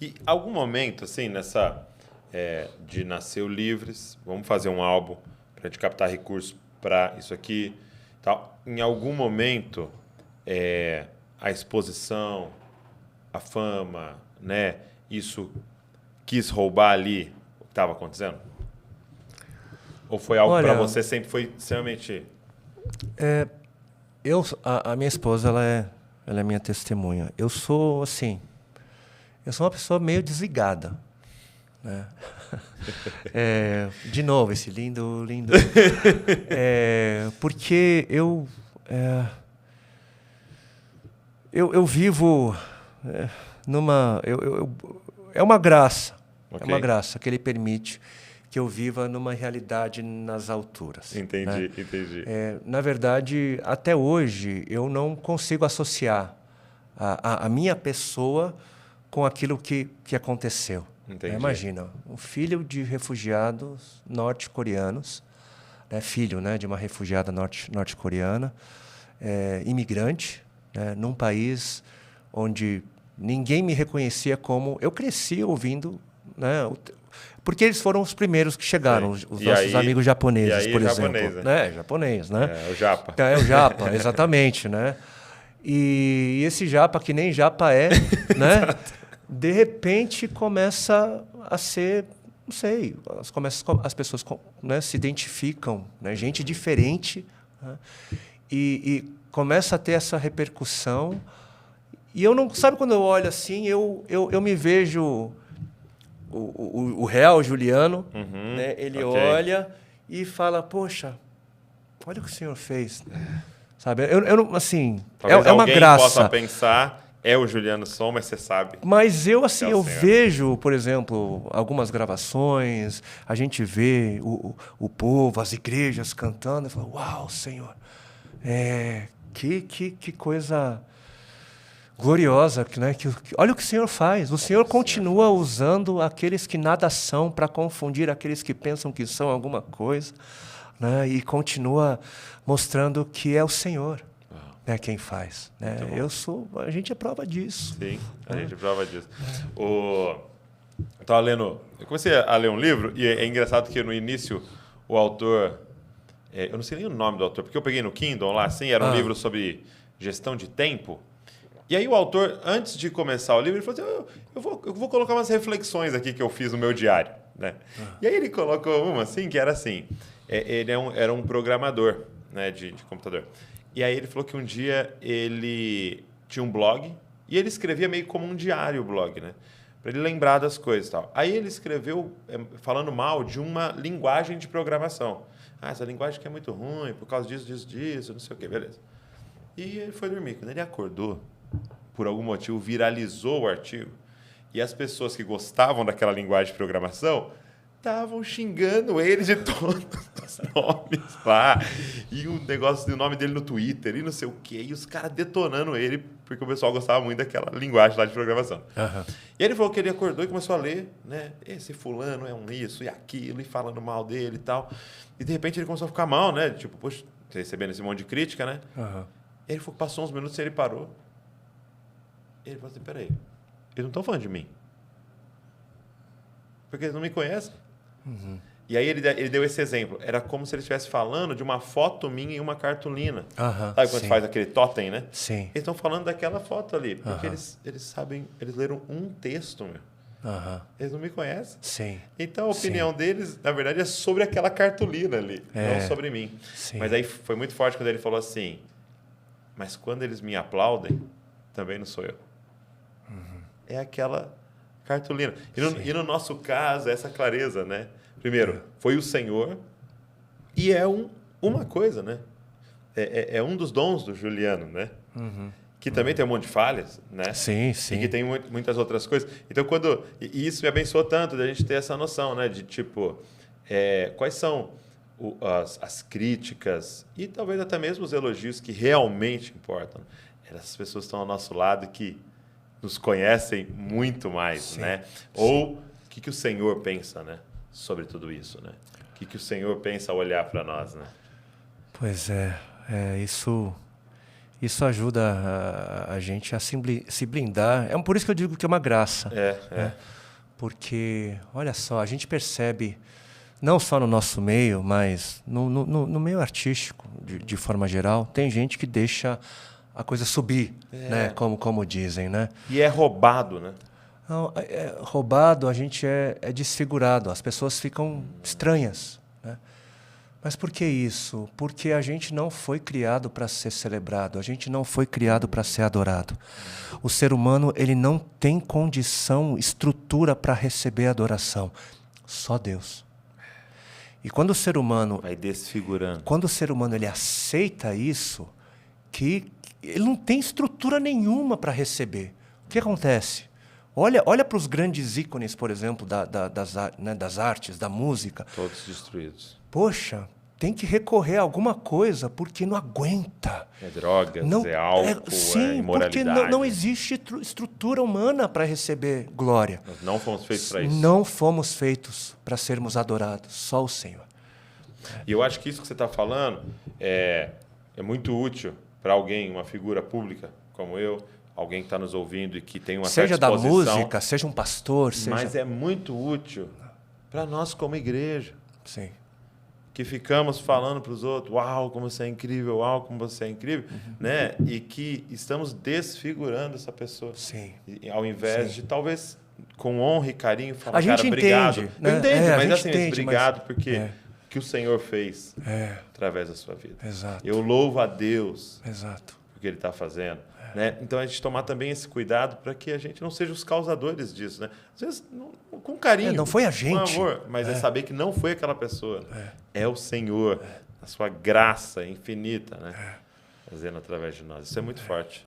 E algum momento, assim, de nascer o Livres, vamos fazer um álbum para a gente captar recursos para isso aqui, tal. Em algum momento, a exposição, a fama, né? Isso quis roubar ali o que estava acontecendo? Ou foi algo para Olha, você sempre foi extremamente... a minha esposa, ela é minha testemunha. Eu sou, assim, eu sou uma pessoa meio desligada, né? De novo, esse lindo, lindo. Porque eu vivo numa... é uma graça. É Ok, uma graça que ele permite que eu viva numa realidade nas alturas, né? entendi. Na verdade, até hoje, eu não consigo associar a minha pessoa com aquilo que aconteceu. Né? Entendi. Imagina, um filho de refugiados norte-coreanos, né? Filho, né, de uma refugiada norte-coreana, imigrante, né, num país onde ninguém me reconhecia como... Eu cresci ouvindo, né, porque eles foram os primeiros que chegaram, Sei. os E nossos aí, amigos e japoneses, aí é por exemplo. japonês, né? Né? Japonês, né? É, o japa. Então, é o japa, exatamente, né? E esse japa, que nem japa né? De repente começa a ser, não sei, as pessoas, né, se identificam, né? Gente diferente, né? E começa a ter essa repercussão. E eu não... Sabe quando eu olho assim, eu me vejo... O real Juliano, né? Ele Ok. olha e fala: poxa, olha o que o senhor fez. Sabe? Eu não, assim, Talvez é uma alguém possa graça. pensar, é o Juliano Som, mas você sabe Mas eu, que assim, é o eu Senhor. vejo, por exemplo, algumas gravações, a gente vê o povo, as igrejas cantando, e fala: uau, Senhor, que coisa gloriosa, né? Olha o que o Senhor faz. O Olha o Senhor que o Senhor continua faz. usando aqueles que nada são para confundir aqueles que pensam que são alguma coisa, né? E continua mostrando que é o Senhor, Uau, né, quem faz. muito Né? bom. A gente é prova disso. Sim, a Né? gente prova disso. Eu tava lendo, eu comecei a ler um livro e é engraçado que no início o autor, eu não sei nem o nome do autor, porque eu peguei no Kindle lá, assim, era um Ah, livro sobre gestão de tempo. E aí o autor, antes de começar o livro, ele falou assim, eu vou colocar umas reflexões aqui que eu fiz no meu diário, né? E aí ele colocou uma assim, que era assim, ele era um programador, né, de computador. E aí ele falou que um dia ele tinha um blog e ele escrevia meio como um diário o blog, né? Para ele lembrar das coisas e tal. Aí ele escreveu falando mal de uma linguagem de programação. Ah, essa linguagem que é muito ruim, por causa disso, não sei o quê, beleza. E ele foi dormir. Quando ele acordou, por algum motivo, viralizou o artigo. E as pessoas que gostavam daquela linguagem de programação estavam xingando ele de todos os nomes lá. E o negócio do nome dele no Twitter e não sei o quê. E os caras detonando ele, porque o pessoal gostava muito daquela linguagem lá de programação. aham. E ele falou que ele acordou e começou a ler, né? Esse fulano é um isso e aquilo, e falando mal dele e tal. E de repente ele começou a ficar mal, né? Tipo, poxa, recebendo esse monte de crítica, né? Aham. Ele falou que passou uns minutos e ele parou. Ele falou assim, peraí, eles não estão falando de mim. Porque eles não me conhecem. E aí ele deu esse exemplo. Era como se ele estivesse falando de uma foto minha em uma cartolina. Aham, Sabe quando sim. faz aquele totem, né? Sim. Eles estão falando daquela foto ali. Porque Aham. eles sabem, eles leram um texto, meu. Aham. Eles não me conhecem. Sim. Então a Sim. opinião deles, na verdade, é sobre aquela cartolina ali, não sobre mim. Sim. Mas aí foi muito forte quando ele falou assim, mas quando eles me aplaudem, também não sou eu. É aquela cartolina. E no nosso caso, é essa clareza, né? Primeiro, foi o Senhor e uma coisa, né? É um dos dons do Juliano, né? Que também tem um monte de falhas, né? Sim, E sim. que tem muitas outras coisas. Então, e isso me abençoou tanto da gente ter essa noção, né? De tipo, quais são as críticas e talvez até mesmo os elogios que realmente importam. Essas pessoas estão ao nosso lado que nos conhecem muito mais, Sim, né? sim. Ou o que o Senhor pensa, né? Sobre tudo isso, né? O que o Senhor pensa ao olhar para nós, né? Pois é, isso Isso ajuda a gente a se blindar. É por isso que eu digo que é uma graça. É. Porque, olha só, a gente percebe, não só no nosso meio, mas no meio artístico, de forma geral, tem gente que deixa a coisa subir, né? Como dizem, né? E é roubado, né? Não, roubado, a gente é desfigurado, as pessoas ficam estranhas, né? Mas por que isso? Porque a gente não foi criado para ser celebrado, a gente não foi criado para ser adorado. O ser humano, ele não tem condição, estrutura para receber adoração. Só Deus. E quando o ser humano... Vai desfigurando. Quando o ser humano ele aceita isso, que ele não tem estrutura nenhuma para receber. O que acontece? Olha para os grandes ícones, por exemplo, das artes, da música. Todos destruídos. Poxa, tem que recorrer a alguma coisa porque não aguenta. É drogas, é álcool, é imoralidade. Porque não existe estrutura humana para receber glória. Nós não fomos feitos para isso. Não fomos feitos para sermos adorados, só o Senhor. E eu acho que isso que você está falando é muito útil para alguém, uma figura pública como eu, alguém que está nos ouvindo e que tem uma certa exposição. Seja da música, seja um pastor, Mas é muito útil para nós como igreja. Sim. Que ficamos falando para os outros, uau, como você é incrível, uau, como você é incrível, né? E que estamos desfigurando essa pessoa. Sim. E, ao invés de, talvez, com honra e carinho, falar, a gente cara, obrigado. Entende, né? Eu entendo, mas assim, entende, obrigado porque que o Senhor fez através da sua vida. Exato. Eu louvo a Deus por que Ele está fazendo. Né? Então, a gente tomar também esse cuidado para que a gente não seja os causadores disso. Né? Às vezes, com carinho. Não foi a gente. Com amor, mas é saber que não foi aquela pessoa. É o Senhor, a sua graça infinita, né? Fazendo através de nós. Isso é muito forte.